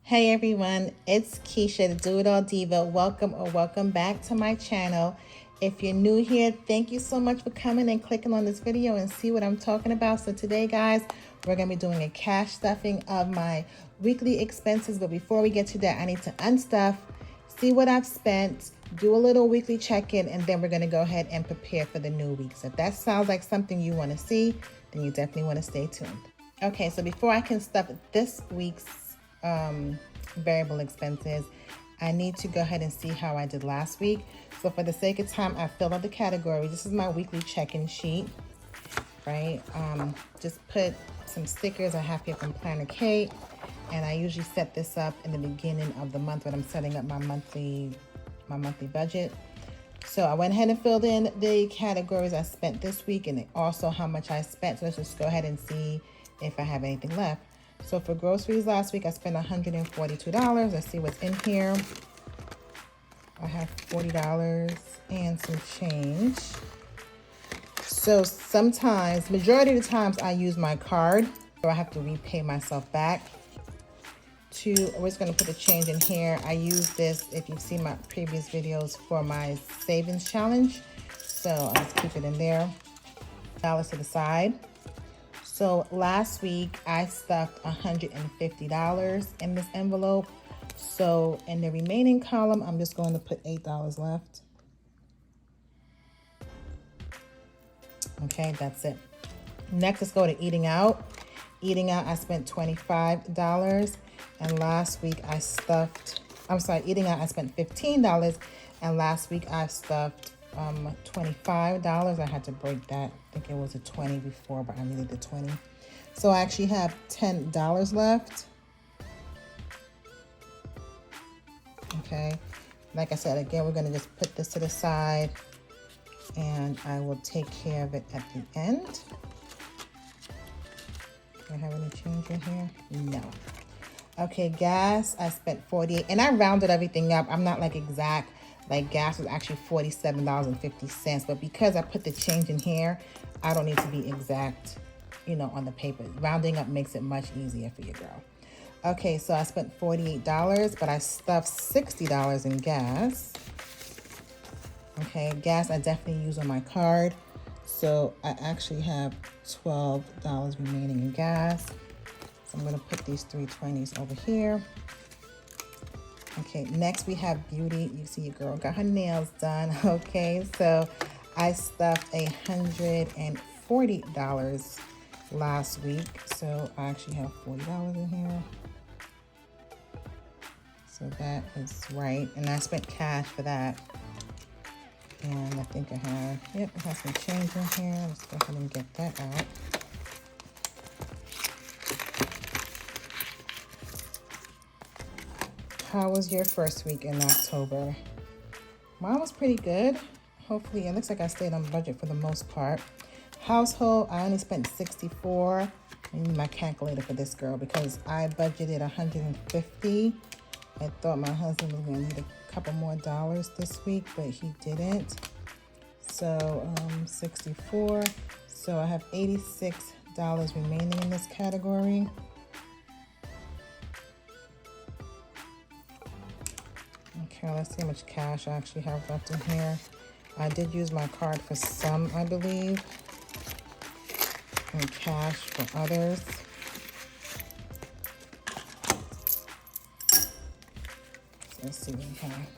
Hey everyone, it's Keisha, the Do It All Diva. Welcome back to my channel. If you're new here, thank you so much for coming and clicking on this video and see what I'm talking about. So today, guys, we're going to be doing a cash stuffing of my weekly expenses. But before we get to that, I need to unstuff, see what I've spent, do a little weekly check-in, and then we're going to go ahead and prepare for the new week. So if that sounds like something you want to see, then you definitely want to stay tuned. Okay, so before I can stuff this week's variable expenses, I need to go ahead and see how I did last week. So for the sake of time, I filled out the categories. This is my weekly check-in sheet, right? Just put some stickers I have here from Planner Kate, and I usually set this up in the beginning of the month when I'm setting up my monthly budget. So I went ahead and filled in the categories I spent this week and also how much I spent. So let's just go ahead and see if I have anything left. So for groceries last week, I spent $142. Let's see what's in here. I have $40 and some change. So sometimes, majority of the times, I use my card, so I have to repay myself back. We're just going to put the change in here. I use this, if you've seen my previous videos, for my savings challenge. So I'll just keep it in there. $1 to the side. So last week I stuffed $150 in this envelope. So in the remaining column, I'm just going to put $8 left. Okay, that's it. Next, let's go to eating out. Eating out, I spent $25. And last week I stuffed, eating out, I spent $15. And last week I stuffed $25. I had to break that. I think it was a 20 before, but I needed the 20. So I actually have $10 left. Okay. Like I said, again, we're going to just put this to the side and I will take care of it at the end. Do I have any change in here? No. Okay, gas, I spent $48, and I rounded everything up. I'm not like exact. Like gas was actually $47.50, but because I put the change in here, I don't need to be exact, on the paper. Rounding up makes it much easier for your girl. Okay, so I spent $48, but I stuffed $60 in gas. Okay, gas I definitely use on my card. So I actually have $12 remaining in gas. So I'm gonna put these 320s over here. Okay, next we have beauty. You see your girl got her nails done. Okay, so I stuffed $140 last week. So I actually have $40 in here. So that is right. And I spent cash for that. And I think I have, I have some change in here. Let's go ahead and get that out. How was your first week in October? Mine was pretty good. Hopefully, it looks like I stayed on budget for the most part. Household, I only spent $64. I need my calculator for this girl because I budgeted $150. I thought my husband was gonna need a couple more dollars this week, but he didn't. So 64. So I have $86 remaining in this category. Okay, let's see how much cash I actually have left in here. I did use my card for some, I believe, and cash for others. So let's see what we have.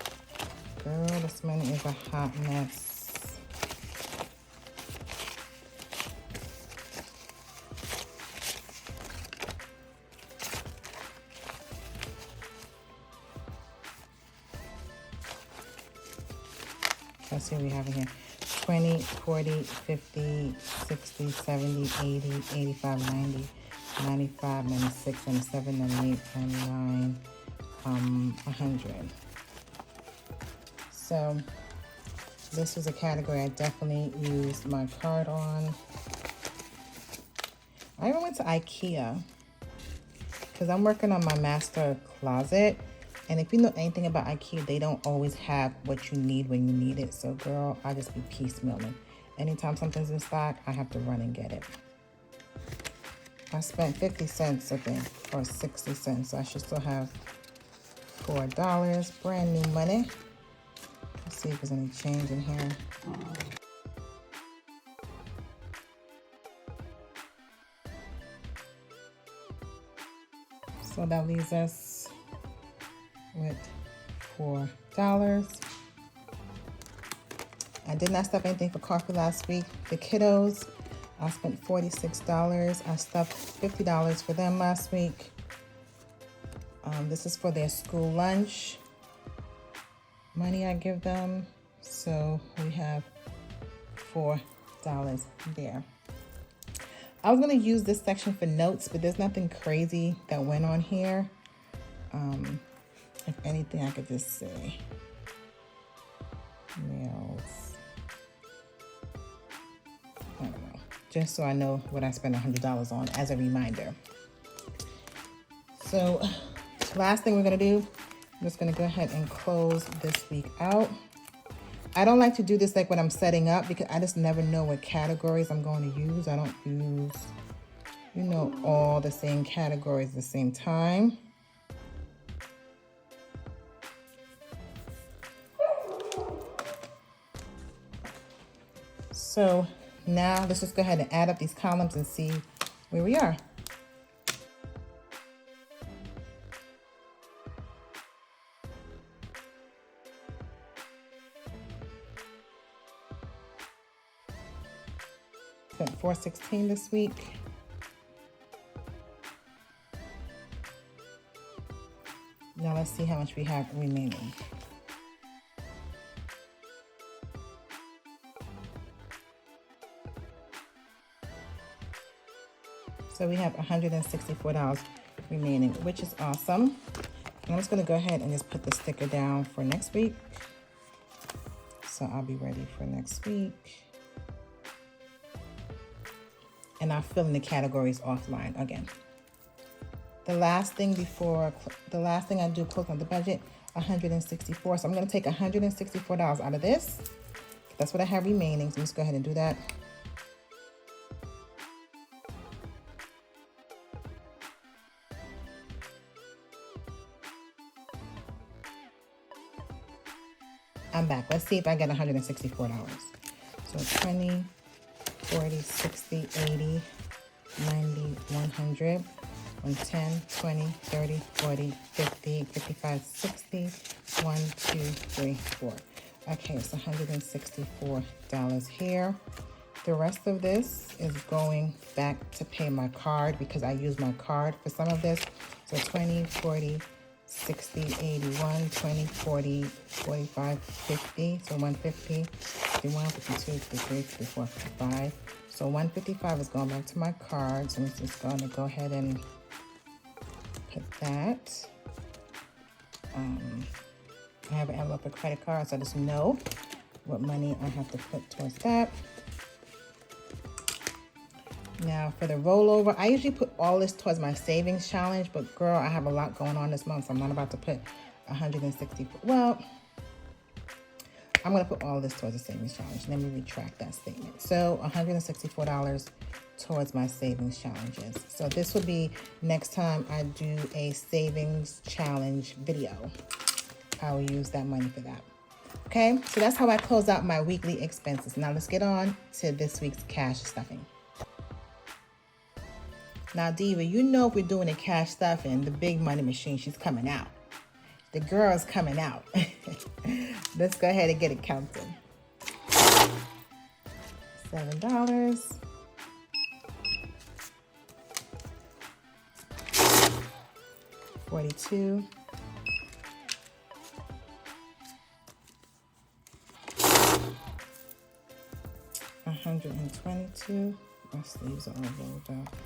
Girl, this money is a hot mess. Let's see what we have in here. 20, 40, 50, 60, 70, 80, 85, 90, 95, 96, 97, 98, 99, 100. So this was a category I definitely used my card on. I even went to IKEA because I'm working on my master closet. And if you know anything about IKEA, they don't always have what you need when you need it. So girl, I just be piecemealing. Anytime something's in stock, I have to run and get it. I spent 50 cents, I think, or 60 cents. So I should still have $4. Brand new money. Let's see if there's any change in here. So that leaves us with $4. I did not stuff anything for coffee last week. The kiddos, I spent $46. I stuffed $50 for them last week. This is for their school lunch money I give them. So we have $4 there. I was gonna use this section for notes, but there's nothing crazy that went on here. If anything, I could just say meals. I don't know, just so I know what I spent $100 on as a reminder. So last thing we're gonna do, I'm just gonna go ahead and close this week out. I don't like to do this like when I'm setting up because I just never know what categories I'm going to use. I don't use, you know, all the same categories at the same time. So now let's just go ahead and add up these columns and see where we are. Spent $416 this week. Now let's see how much we have remaining. So we have $164 remaining, which is awesome. And I'm just gonna go ahead and just put the sticker down for next week. So I'll be ready for next week. And I'll fill in the categories offline again. The last thing I do close on the budget, $164. So I'm gonna take $164 out of this. That's what I have remaining, so let's go ahead and do that. I'm back. Let's see if I get $164. So 20, 40, 60, 80, 90, 100, 110, 20, 30, 40, 50, 55, 60, 1, 2, 3, 4. Okay, it's $164 here. The rest of this is going back to pay my card because I use my card for some of this. So 20, 40, 60, 81, 20, 40, 45, 50. So 150, 51, 52, 53, 54, 55. So 155 is going back to my card. So I'm just going to go ahead and put that. I have an envelope for credit card, so I just know what money I have to put towards that. Now for the rollover, I usually put all this towards my savings challenge, but girl, I have a lot going on this month, so I'm not about to put 160. Well, I'm gonna put all this towards the savings challenge. Let me retract that statement. So $164 towards my savings challenges. So this will be next time I do a savings challenge video. I will use that money for that. Okay, so that's how I close out my weekly expenses. Now let's get on to this week's cash stuffing. Now, Diva, you know if we're doing a cash stuffing, the big money machine, she's coming out. The girl's coming out. Let's go ahead and get it counted. $7. $42. $122. My sleeves are all rolled up.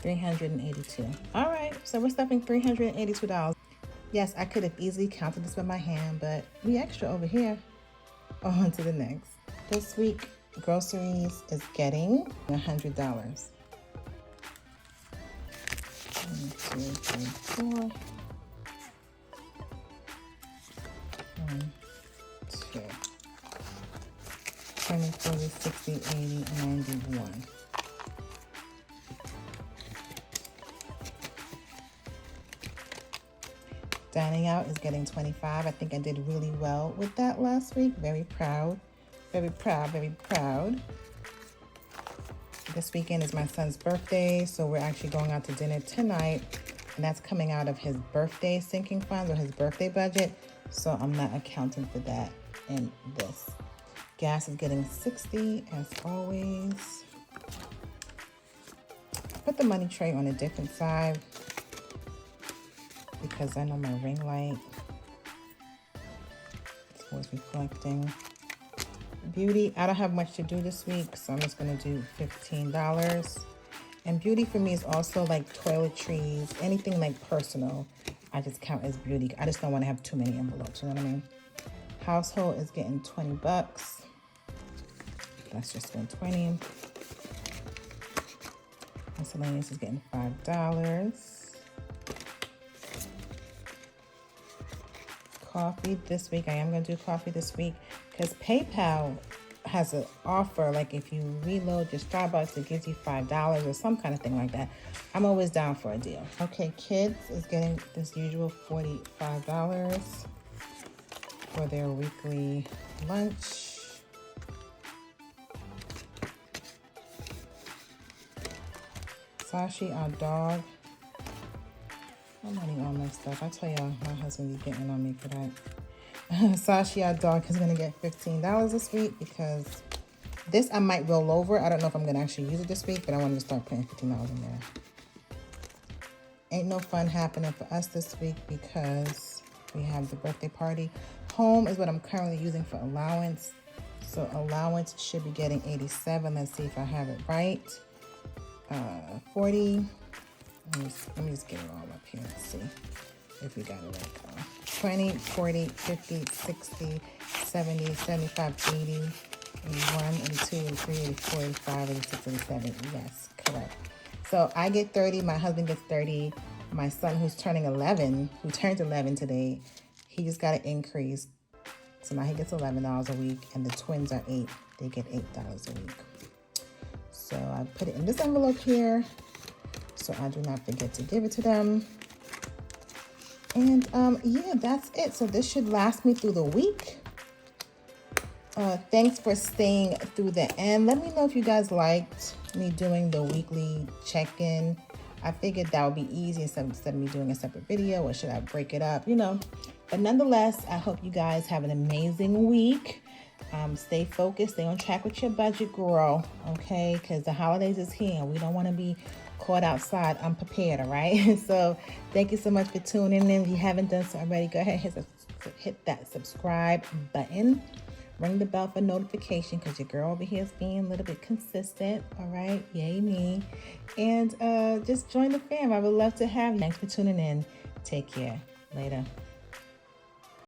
$382. All right, so we're stuffing $382. Yes, I could have easily counted this with my hand, but we extra over here. On to the next. This week, groceries is getting $100. 1, 2, 3, 4. 1, 2. 20, 40, 60, 80, 91. Dining out is getting 25. I think I did really well with that last week. Very proud. Very proud, very proud. This weekend is my son's birthday, so we're actually going out to dinner tonight, and that's coming out of his birthday sinking funds or his birthday budget, so I'm not accounting for that in this. Gas is getting 60 as always. Put the money tray on a different side because I know my ring light is always reflecting. Beauty, I don't have much to do this week, so I'm just gonna do $15. And beauty for me is also like toiletries, anything like personal, I just count as beauty. I just don't want to have too many envelopes, you know what I mean? Household is getting 20 bucks. That's just $120. Miscellaneous is getting $5. Coffee this week, I am going to do coffee this week because PayPal has an offer, like if you reload your Starbucks, it gives you $5 or some kind of thing like that. I'm always down for a deal. Okay, kids is getting this usual $45 for their weekly lunch. Sashi, our dog. I'm running all messed up. I tell y'all, my husband is getting on me for that. Sashi, our dog, is gonna get $15 this week because this I might roll over. I don't know if I'm gonna actually use it this week, but I wanted to start putting $15 in there. Ain't no fun happening for us this week because we have the birthday party. Home is what I'm currently using for allowance. So allowance should be getting 87. Let's see if I have it right. 40. Let me just get it all up here and see if we got it right. 20, 40, 50, 60, 70, 75, 80, 81, 82, 83, 84, 85, 86, 87. Yes, correct. So I get 30, my husband gets 30. My son who turned 11 today, he just got an increase. So now he gets $11 a week, and the twins are 8. They get $8 a week. So I put it in this envelope here, so I do not forget to give it to them. And yeah, that's it. So this should last me through the week. Thanks for staying through the end. Let me know if you guys liked me doing the weekly check-in. I figured that would be easy instead of me doing a separate video, or should I break it up, you know. But nonetheless, I hope you guys have an amazing week. Stay focused, stay on track with your budget, girl, okay? Because the holidays is here and we don't want to be caught outside unprepared, all right? So thank you so much for tuning in. If you haven't done so already, go ahead and hit that subscribe button. Ring the bell for notification because your girl over here is being a little bit consistent, all right? Yay me. And just join the fam. I would love to have you. Thanks for tuning in. Take care. Later.